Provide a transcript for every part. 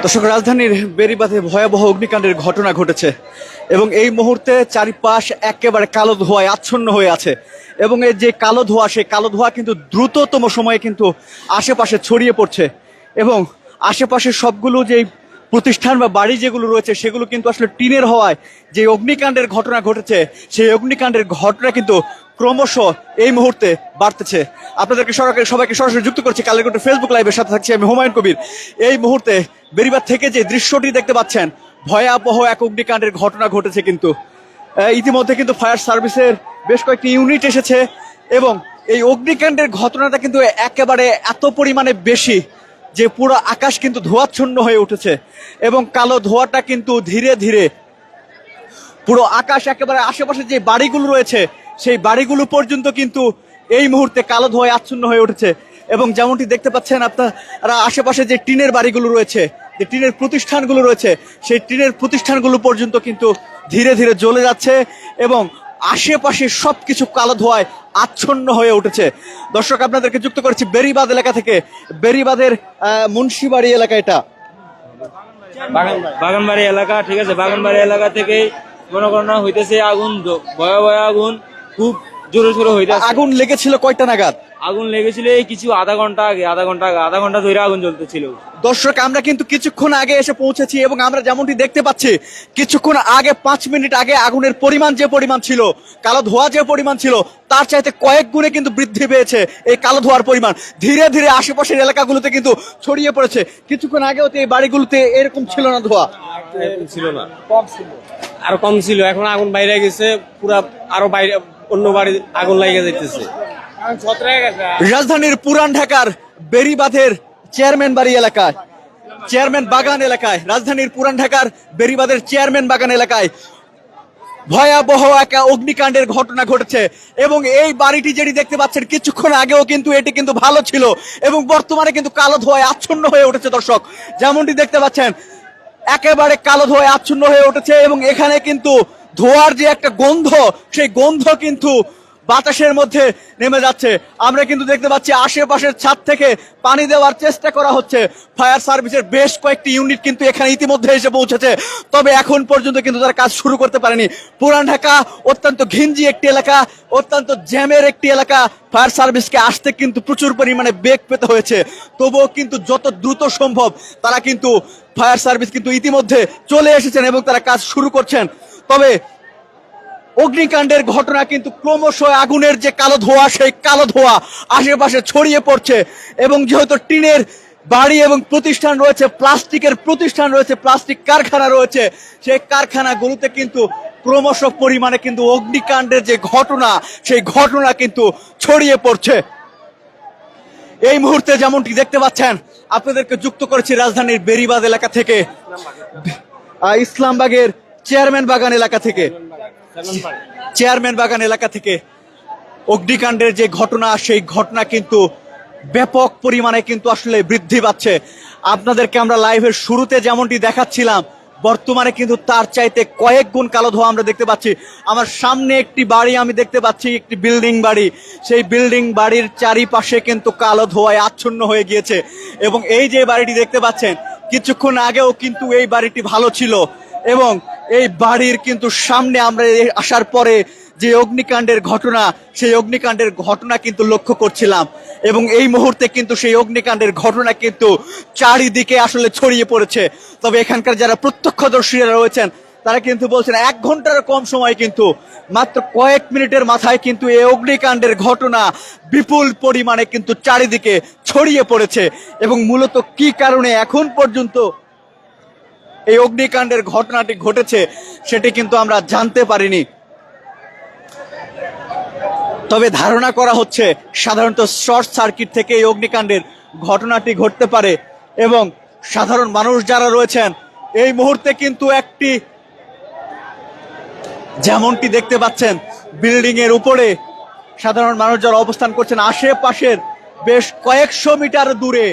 দর্শক, রাজধানীর বেড়িবাঁধে ভয়াবহ অগ্নিকাণ্ডের ঘটনা ঘটেছে এবং এই মুহূর্তে চারিপাশ একেবারে কালো ধোঁয়ায় আচ্ছন্ন হয়ে আছে এবং এই যে কালো ধোঁয়া, সেই কালো ধোঁয়া কিন্তু দ্রুততম সময়ে কিন্তু আশেপাশে ছড়িয়ে পড়ছে এবং আশেপাশের সবগুলো যে প্রতিষ্ঠান বা বাড়ি যেগুলো রয়েছে সেগুলো কিন্তু আসলে টিনের হওয়ায় যে অগ্নিকাণ্ডের ঘটনা ঘটেছে, সেই অগ্নিকাণ্ডের ঘটনা কিন্তু ক্রমশ এই মুহূর্তে বাড়তেছে। আপনাদেরকে সবাইকে সরাসরি যুক্ত করছি কালের ফেসবুক লাইভের সাথে থাকছি আমি হুমায়ুন কবির। এই মুহূর্তে বেড়িবাঁধ থেকে যে দৃশ্যটি দেখতে পাচ্ছেন, ভয়াবহ এক অগ্নিকাণ্ডের ঘটনা ঘটেছে। কিন্তু ইতিমধ্যে কিন্তু ফায়ার সার্ভিসের বেশ কয়েকটি ইউনিট এসেছে এবং এই অগ্নিকাণ্ডের ঘটনাটা কিন্তু একেবারে এত পরিমাণে বেশি যে পুরো আকাশ কিন্তু ধোঁয়াচ্ছন্ন হয়ে উঠেছে এবং কালো ধোঁয়াটা কিন্তু ধীরে ধীরে পুরো আকাশ, একেবারে আশেপাশে যে বাড়িগুলো রয়েছে সেই বাড়িগুলো পর্যন্ত কিন্তু এই মুহূর্তে কালো ধোঁয়ায় আচ্ছন্ন হয়ে উঠেছে এবং যেমনটি দেখতে পাচ্ছেন আপনারা, আশেপাশে যে টিনের বাড়িগুলো রয়েছে, যে টিনের প্রতিষ্ঠানগুলো রয়েছে, সেই টিনের প্রতিষ্ঠানগুলো পর্যন্ত কিন্তু ধীরে ধীরে জ্বলে যাচ্ছে এবং আশেপাশে সবকিছু কালো ধোঁয়ায় আচ্ছন্ন হয়ে উঠেছে। দর্শক, আপনাদেরকে যুক্ত করেছি বেড়িবাঁধ এলাকা থেকে। বেড়িবাঁধের মুন্সিবাড়ি এলাকা, এটা বাগানবাড়ি এলাকা, ঠিক আছে। বাগানবাড়ি এলাকা থেকে মনে করেন হইতেছে আগুন, ভয়াবহ আগুন, খুব জোরে সোরে হইতেছে। আগুন লেগেছিল কয়টা নাগাদ? আগুন লেগেছিল এই কিছু আধা ঘন্টা ধরে আগুন জ্বলতেছিল। দর্শক, আমরা কিন্তু কিছুক্ষণ আগে এসে পৌঁছেছি এবং আমরা যেমনটি দেখতে পাচ্ছি কিছুক্ষণ আগে 5 মিনিট আগে আগুনের পরিমাণ যে পরিমাণ ছিল, কালো ধোঁয়া যে পরিমাণ ছিল, তার চাইতে কয়েক গুণে কিন্তু বৃদ্ধি পেয়েছে এই কালো ধোঁয়ার পরিমাণ। ধীরে ধীরে আশেপাশের এলাকাগুলোতে কিন্তু ছড়িয়ে পড়েছে। কিছুক্ষণ আগেও তো এই বাড়িগুলোতে এরকম ছিল না, ধোঁয়া ছিল না, কম ছিল, আরো কম ছিল। এখন আগুন বাইরে গেছে, পুরা আরো বাইরে অন্য বাড়ি আগুন লাগিয়ে যাইতেছে। রাজধানীর পুরান ঢাকার বেড়িবাঁধের চেয়ারম্যান বাড়ি এলাকায়, চেয়ারম্যান বাগান এলাকায়, রাজধানীর পুরান ঢাকার বেড়িবাঁধের চেয়ারম্যান বাগান এলাকায় ভয়াবহ এক অগ্নিকাণ্ডের ঘটনা ঘটেছে এবং এই বাড়িটি যেটি দেখতে পাচ্ছেন কিছুক্ষণ আগেও কিন্তু এটি কিন্তু ভালো ছিল এবং বর্তমানে কিন্তু কালো ধোঁয়ায় আচ্ছন্ন হয়ে উঠেছে। দর্শক, যেমনটি দেখতে পাচ্ছেন একেবারে কালো ধোঁয়ায় আচ্ছন্ন হয়ে উঠেছে এবং এখানে কিন্তু ধোঁয়ার যে একটা গন্ধ, সেই গন্ধ কিন্তু বাতাসের মধ্যে নেমে যাচ্ছে। আমরা কিন্তু দেখতে পাচ্ছি আশেপাশের ছাদ থেকে পানি দেওয়ার চেষ্টা করা হচ্ছে। ফায়ার সার্ভিসের বেশ কয়েকটি ইউনিট কিন্তু এখানে ইতিমধ্যে এসে পৌঁছেছে, তবে এখন পর্যন্ত কিন্তু তারা কাজ শুরু করতে পারেনি। পুরান ঢাকা অত্যন্ত ঘিঞ্জি একটি এলাকা, অত্যন্ত জ্যামের একটি এলাকা। ফায়ার সার্ভিসকে আসতে কিন্তু প্রচুর পরিমাণে বেগ পেতে হয়েছে, তবুও কিন্তু যত দ্রুত সম্ভব তারা কিন্তু ফায়ার সার্ভিস কিন্তু ইতিমধ্যে চলে এসেছেন এবং তারা কাজ শুরু করছেন। তবে অগ্নিকাণ্ডের ঘটনা কিন্তু ক্রমশ আগুনের যে কালো ধোঁয়া, সেই কালো ধোঁয়া আশেপাশে ছড়িয়ে পড়ছে এবং যেহেতু টিনের বাড়ি এবং প্রতিষ্ঠান রয়েছে, প্লাস্টিকের প্রতিষ্ঠান রয়েছে, প্লাস্টিক কারখানা রয়েছে, সেই কারখানাগুলোতে কিন্তু ক্রমশ পরিমাণে কিন্তু অগ্নিকাণ্ডের যে ঘটনা, সেই ঘটনা কিন্তু ছড়িয়ে পড়ছে। এই মুহূর্তে যেমনটি দেখতে পাচ্ছেন, আপনাদেরকে যুক্ত করেছি রাজধানীর বেড়িবাঁধ এলাকা থেকে, ইসলামবাগের চেয়ারম্যান বাগান এলাকা থেকে। চেয়ারম্যান বাগান এলাকা থেকে অগ্নিকাণ্ডের যে ঘটনা, সেই ঘটনা কিন্তু ব্যাপক পরিমাণে কিন্তু আসলে বৃদ্ধি পাচ্ছে। আপনাদেরকে আমরা লাইভের শুরুতে যেমনটি দেখাচ্ছিলাম, বর্তমানে কিন্তু তার চাইতে কয়েক গুণ কালো ধোঁয়া আমরা দেখতে পাচ্ছি। আমার সামনে একটি বাড়ি আমি দেখতে পাচ্ছি, একটি বিল্ডিং বাড়ি, সেই বিল্ডিং বাড়ির চারিপাশে কিন্তু কালো ধোঁয়ায় আচ্ছন্ন হয়ে গিয়েছে এবং এই যে বাড়িটি দেখতে পাচ্ছেন কিছুক্ষণ আগেও কিন্তু এই বাড়িটি ভালো ছিল এবং এই বাড়ির কিন্তু সামনে আমরা আসার পরে যে অগ্নিকাণ্ডের ঘটনা, সেই অগ্নিকাণ্ডের ঘটনা কিন্তু লক্ষ্য করছিলাম এবং এই মুহূর্তে কিন্তু সেই অগ্নিকাণ্ডের ঘটনা কিন্তু চারিদিকে আসলে ছড়িয়ে পড়েছে। তবে এখানকার যারা প্রত্যক্ষদর্শীরা রয়েছেন তারা কিন্তু বলছেন 1 ঘন্টার কম সময় কিন্তু মাত্র কয়েক মিনিটের মাথায় কিন্তু এই অগ্নিকাণ্ডের ঘটনা বিপুল পরিমাণে কিন্তু চারিদিকে ছড়িয়ে পড়েছে এবং মূলত কি কারণে এখন পর্যন্ত এই অগ্নিকাণ্ডের ঘটনাটি ঘটেছে সেটি কিন্তু আমরা জানতে পারিনি। তবে ধারণা করা হচ্ছে সাধারণত শর্ট সার্কিট থেকে এই অগ্নিকাণ্ডের ঘটনাটি ঘটতে পারে এবং সাধারণ মানুষ যারা রয়েছেন এই মুহূর্তে কিন্তু একটি, যেমনটি দেখতে পাচ্ছেন বিল্ডিং এর উপরে সাধারণ মানুষ যারা অবস্থান করছেন, আশেপাশের বেশ কয়েকশো মিটার দূরে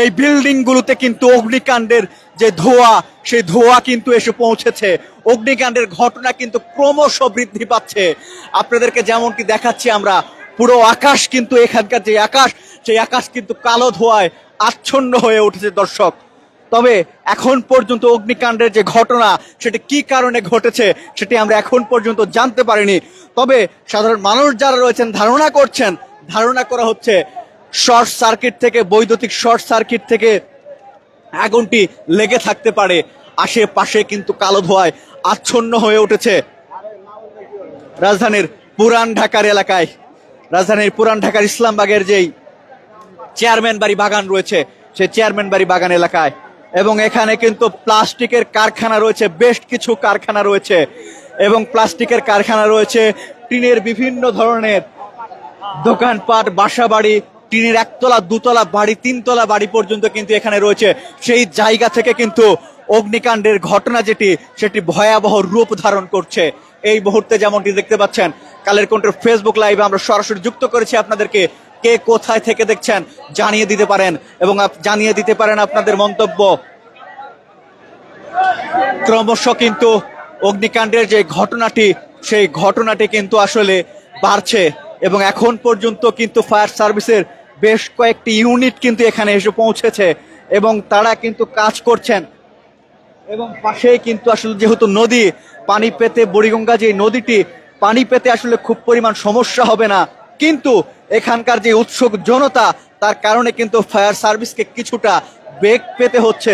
এই বিল্ডিং গুলোতে কিন্তু অগ্নিকাণ্ডের যে ধোঁয়া, সেই ধোঁয়া কিন্তু এসে পৌঁছেছে। অগ্নিকাণ্ডের ঘটনা কিন্তু ক্রমশ বৃদ্ধি পাচ্ছে। আপনাদেরকে যেমনটি দেখাচ্ছি আমরা, পুরো আকাশ কিন্তু, এখানকার যে আকাশ, সেই আকাশ কিন্তু কালো ধোঁয়ায় আচ্ছন্ন হয়ে উঠেছে। দর্শক, তবে এখন পর্যন্ত অগ্নিকাণ্ডের যে ঘটনা সেটি কি কারণে ঘটেছে সেটি আমরা এখন পর্যন্ত জানতে পারিনি। তবে সাধারণ মানুষ যারা রয়েছেন ধারণা করা হচ্ছে শর্ট সার্কিট থেকে, বৈদ্যুতিক শর্ট সার্কিট থেকে আগুনটি লেগে থাকতে পারে। আশেপাশে কিন্তু কালো ধোঁয়ায় আচ্ছন্ন হয়ে উঠেছে রাজধানীর পুরান ঢাকার ইসলামবাগের যেই চেয়ারম্যান বাড়ি বাগান রয়েছে সেই চেয়ারম্যান বাড়ি বাগান এলাকায়। এবং এখানে কিন্তু প্লাস্টিকের কারখানা রয়েছে, বেশ কিছু কারখানা রয়েছে, এবং প্লাস্টিকের কারখানা রয়েছে, টিনের বিভিন্ন ধরনের দোকানপাট, বাসা বাড়ি, টিনের একতলা, দুতলা বাড়ি, তিনতলা বাড়ি পর্যন্ত কিন্তু এখানে রয়েছে। সেই জায়গা থেকে কিন্তু অগ্নিকাণ্ডের ঘটনা সেটি ভয়াবহ রূপ ধারণ করছে। এই মুহূর্তে যেমনটি দেখতে পাচ্ছেন, কালের কণ্ঠের ফেসবুক লাইভে আমরা সরাসরি যুক্ত করেছি আপনাদেরকে। কে কোথায় থেকে দেখছেন জানিয়ে দিতে পারেন, এবং জানিয়ে দিতে পারেন আপনাদের মন্তব্য। ক্রমশ কিন্তু অগ্নিকাণ্ডের যে ঘটনাটি সেই ঘটনাটি কিন্তু আসলে বাড়ছে, এবং এখন পর্যন্ত কিন্তু ফায়ার সার্ভিসের বেশ কয়েকটি ইউনিট কিন্তু এখানে এসে পৌঁছেছে এবং তারা কিন্তু কাজ করছেন। এবং পাশেই কিন্তু আসলে যেহেতু নদী, পানি পেতে বুড়িগঙ্গা যে নদীটি, পানি পেতে আসলে খুব পরিমাণ সমস্যা হবে না, কিন্তু এখানকার যে উৎসুক জনতা তার কারণে কিন্তু ফায়ার সার্ভিসকে কিছুটা বেগ পেতে হচ্ছে।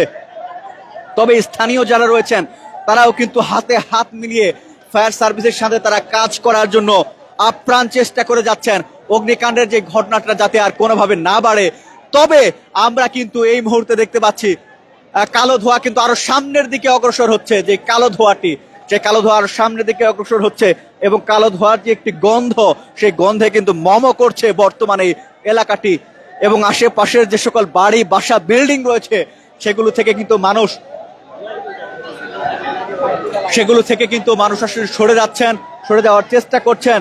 তবে স্থানীয় যারা রয়েছেন তারাও কিন্তু হাতে হাত মিলিয়ে ফায়ার সার্ভিসের সাথে তারা কাজ করার জন্য আপ্রাণ চেষ্টা করে যাচ্ছেন অগ্নিকাণ্ডের যে ঘটনাটা যাতে আর কোনোভাবে না বাড়ে। তবে আমরা কিন্তু এই মুহূর্তে দেখতে পাচ্ছি কালো ধোঁয়া কিন্তু আরো সামনের দিকে অগ্রসর হচ্ছে। যে কালো ধোঁয়া আরো সামনের দিকে অগ্রসর হচ্ছে, এবং কালো ধোঁয়ার যে একটি গন্ধ, সেই গন্ধে কিন্তু করছে বর্তমানে এলাকাটি। এবং আশেপাশের যে সকল বাড়ি, বাসা, বিল্ডিং রয়েছে সেগুলো থেকে কিন্তু মানুষ আসলে সরে যাওয়ার চেষ্টা করছেন।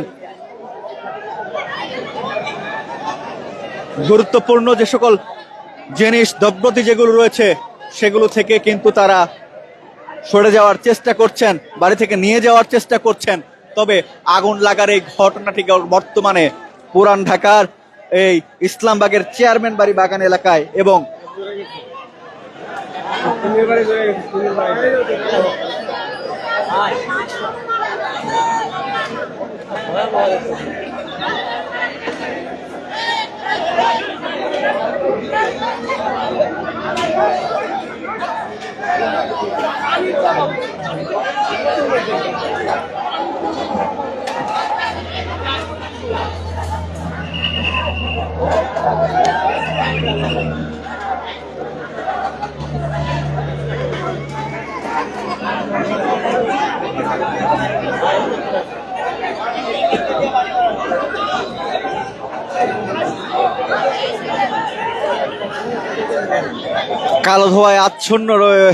গুরুত্বপূর্ণ যে সকল জিনিস, দ্রব্যাদি যেগুলো রয়েছে সেগুলো থেকে কিন্তু তারা সরে যাওয়ার চেষ্টা করছেন, বাড়ি থেকে নিয়ে যাওয়ার চেষ্টা করছেন। তবে আগুন লাগার এই ঘটনাটি বর্তমানে পুরান ঢাকার এই ইসলামবাগের চেয়ারম্যান বাড়ি বাগান এলাকায় এবং কালো ধোঁয়ায় আচ্ছন্ন রয়ে